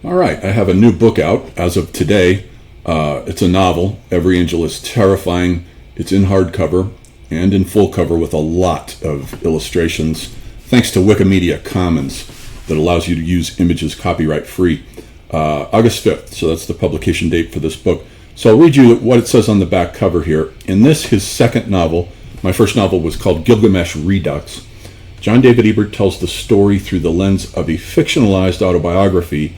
All right, I have a new book out as of today. It's a novel. Every Angel is Terrifying. It's in hardcover and in full cover with a lot of illustrations, thanks to Wikimedia Commons that allows you to use images copyright free. August 5th, so that's the publication date for this book. So I'll read you what it says on the back cover here. In this, his second novel, my first novel was called Gilgamesh Redux, John David Ebert tells the story through the lens of a fictionalized autobiography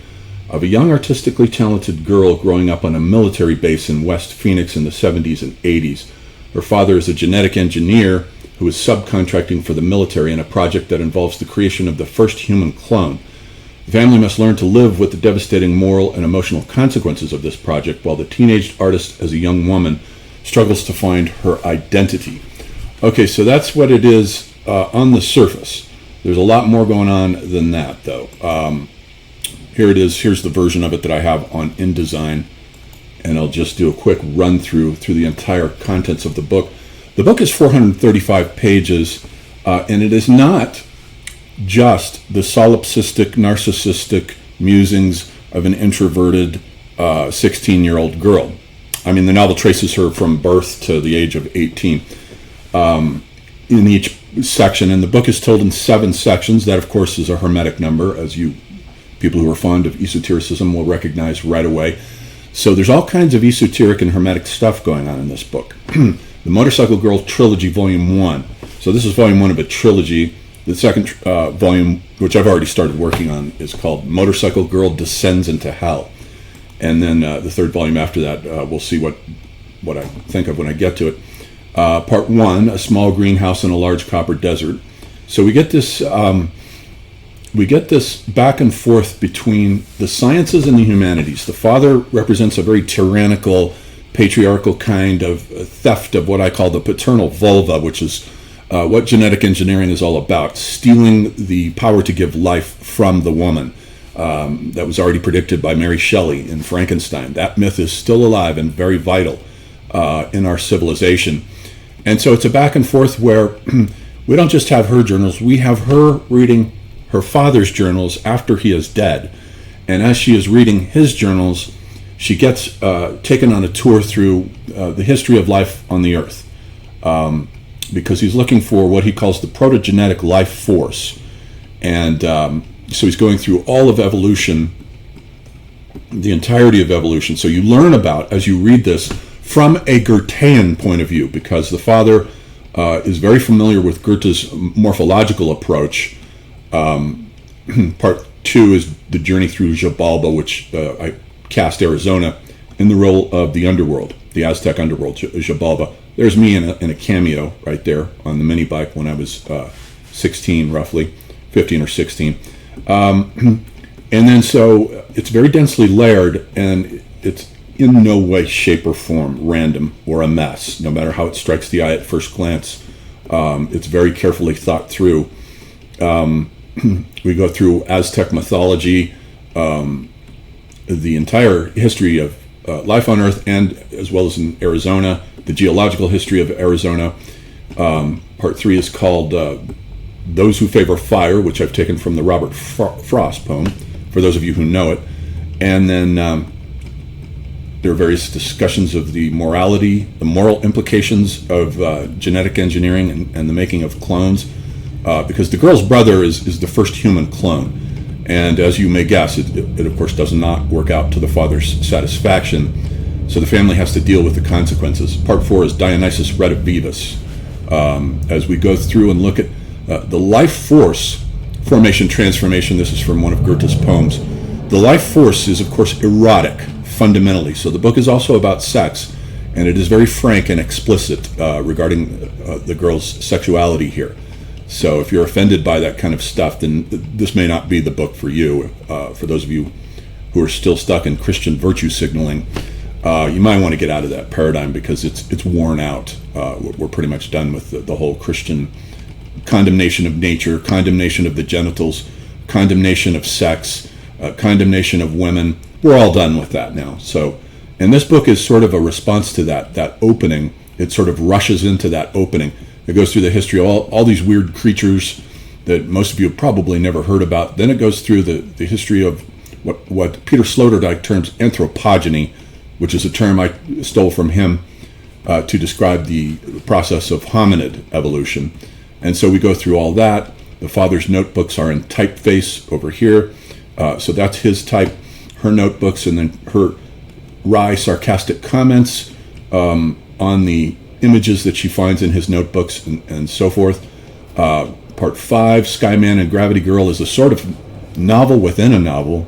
of a young artistically talented girl growing up on a military base in West Phoenix in the 70s and 80s. Her father is a genetic engineer who is subcontracting for the military in a project that involves the creation of the first human clone. The family must learn to live with the devastating moral and emotional consequences of this project, while the teenaged artist, as a young woman, struggles to find her identity. Okay, so that's what it is on the surface. There's a lot more going on than that, though. Here it is. Here's the version of it that I have on InDesign, and I'll just do a quick run through the entire contents of the book. The book is 435 pages, and it is not just the solipsistic, narcissistic musings of an introverted 16-year-old girl. I mean, the novel traces her from birth to the age of 18 in each section, and the book is told in 7 sections. That, of course, is a hermetic number, as you people who are fond of esotericism will recognize right away. So there's all kinds of esoteric and hermetic stuff going on in this book. The Motorcycle Girl Trilogy, Volume 1. So this is Volume 1 of a trilogy. The second volume, which I've already started working on, is called Motorcycle Girl Descends into Hell. And then the third volume after that, we'll see what I think of when I get to it. Part 1, A Small Greenhouse in a Large Copper Desert. So we get this back and forth between the sciences and the humanities. The father represents a very tyrannical, patriarchal kind of theft of what I call the paternal vulva, which is what genetic engineering is all about, stealing the power to give life from the woman. That was already predicted by Mary Shelley in Frankenstein. That myth is still alive and very vital in our civilization. And so it's a back and forth where we don't just have her journals, we have her reading her father's journals after he is dead. And as she is reading his journals, she gets taken on a tour through the history of life on the earth, because he's looking for what he calls the protogenetic life force. And so he's going through all of evolution, the entirety of evolution. So you learn about, as you read this, from a Goethean point of view, because the father is very familiar with Goethe's morphological approach. Part 2 is the journey through Xibalba, which I cast Arizona in the role of the underworld, the Aztec underworld, Xibalba. There's me in a cameo right there on the mini bike when I was 16, roughly, 15 or 16. And then so it's very densely layered, and it's in no way, shape, or form random or a mess, no matter how it strikes the eye at first glance. It's very carefully thought through. We go through Aztec mythology, the entire history of life on Earth, and as well as in Arizona, the geological history of Arizona. Part 3 is called Those Who Favor Fire, which I've taken from the Robert Frost poem, for those of you who know it. And then there are various discussions of the morality, the moral implications of genetic engineering and the making of clones. Because the girl's brother is the first human clone. And as you may guess, it of course does not work out to the father's satisfaction. So the family has to deal with the consequences. Part 4 is Dionysus Redivivus. As we go through and look at the life force, formation, transformation, this is from one of Goethe's poems. The life force is of course erotic, fundamentally. So the book is also about sex, and it is very frank and explicit regarding the girl's sexuality here. So if you're offended by that kind of stuff, then this may not be the book for you. For those of you who are still stuck in Christian virtue signaling, you might want to get out of that paradigm, because it's worn out. We're pretty much done with the whole Christian condemnation of nature, condemnation of the genitals, condemnation of sex, condemnation of women. We're all done with that now. So, and this book is sort of a response to that opening. It sort of rushes into that opening. It goes through the history of all these weird creatures that most of you have probably never heard about. Then it goes through the history of what Peter Sloterdijk terms anthropogeny, which is a term I stole from him to describe the process of hominid evolution. And so we go through all that. The father's notebooks are in typeface over here. So that's his type, her notebooks, and then her wry, sarcastic comments on the images that she finds in his notebooks and so forth. Part 5, Skyman and Gravity Girl, is a sort of novel within a novel.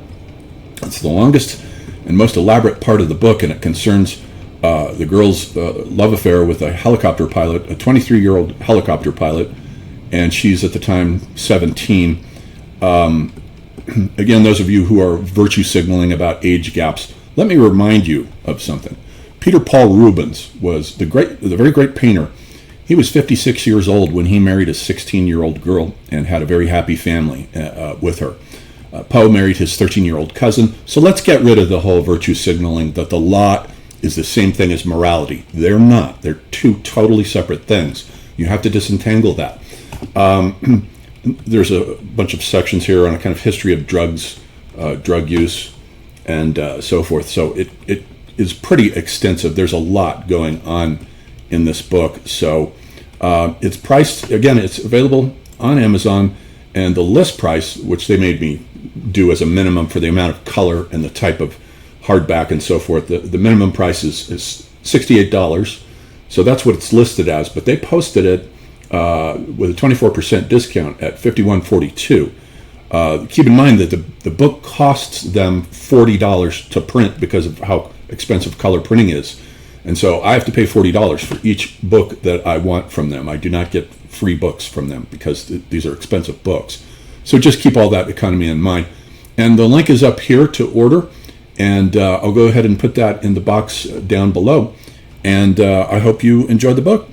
It's the longest and most elaborate part of the book, and it concerns the girl's love affair with a helicopter pilot, a 23-year-old helicopter pilot, and she's at the time 17. Again, those of you who are virtue signaling about age gaps, let me remind you of something. Peter Paul Rubens was the very great painter. He was 56 years old when he married a 16-year-old girl and had a very happy family with her. Poe married his 13-year-old cousin. So let's get rid of the whole virtue signaling that the law is the same thing as morality. They're not. They're two totally separate things. You have to disentangle that. There's a bunch of sections here on a kind of history of drugs, drug use, and so forth. So it is pretty extensive. There's a lot going on in this book. So it's priced, again, it's available on Amazon, and the list price, which they made me do as a minimum for the amount of color and the type of hardback and so forth, the minimum price is $68. So that's what it's listed as, but they posted it with a 24% discount at $51.42. Keep in mind that the book costs them $40 to print because of how expensive color printing is. And so I have to pay $40 for each book that I want from them. I do not get free books from them because these are expensive books. So just keep all that economy in mind. And the link is up here to order, and I'll go ahead and put that in the box down below. And I hope you enjoyed the book.